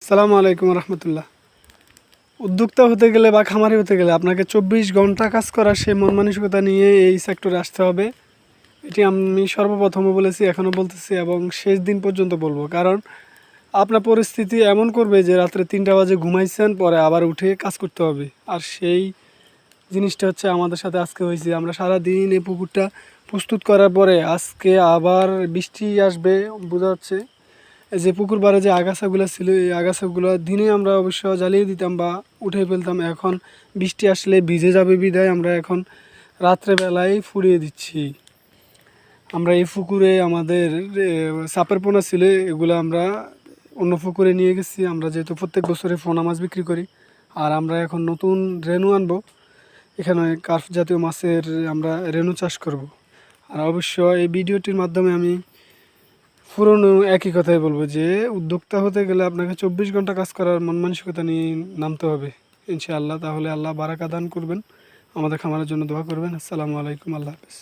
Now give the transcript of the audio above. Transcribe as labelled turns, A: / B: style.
A: সালামু আলাইকুম রহমতুল্লাহ। উদ্যোক্তা হতে গেলে বা খামারি হতে গেলে আপনাকে 24 ঘন্টা কাজ করার সেই মন মানসিকতা নিয়ে এই সেক্টরে আসতে হবে। এটি আমি সর্বপ্রথমও বলেছি, এখনও বলতেছি এবং শেষ দিন পর্যন্ত বলবো। কারণ আপনার পরিস্থিতি এমন করবে যে রাত্রে 3টা বাজে ঘুমাইছেন, পরে আবার উঠে কাজ করতে হবে। আর সেই জিনিসটা হচ্ছে আমাদের সাথে আজকে হয়েছে। আমরা সারাদিন এই পুকুরটা প্রস্তুত করার পরে আজকে আবার বৃষ্টি আসবে বোঝা যাচ্ছে। এই যে পুকুর পাড়ে যে আগাছাগুলো ছিল, এই আগাছাগুলো দিনে আমরা অবশ্য জ্বালিয়ে দিতাম বা উঠে ফেলতাম। এখন বৃষ্টি আসলে ভিজে যাবে বিধায় আমরা এখন রাত্রেবেলায় ফুরিয়ে দিচ্ছি। আমরা এই পুকুরে আমাদের সাপের পোনা ছিল, এগুলো আমরা অন্য পুকুরে নিয়ে গেছি। আমরা যেহেতু প্রত্যেক বছরে পোনা মাছ বিক্রি করি, আর আমরা এখন নতুন রেনু আনবো। এখানে কার্প জাতীয় মাছের আমরা রেনু চাষ করব। আর অবশ্য এই ভিডিওটির মাধ্যমে আমি পুরনো একই কথাই বলবো যে উদ্যোক্তা হতে গেলে আপনাকে 24 ঘন্টা কাজ করার মন মানসিকতা নিয়ে নামতে হবে ইনশাআল্লাহ। তাহলে আল্লাহ বারাকা দান করবেন। আমাদের খামারের জন্য দোয়া করবেন। আসসালামু আলাইকুম, আল্লাহ হাফেজ।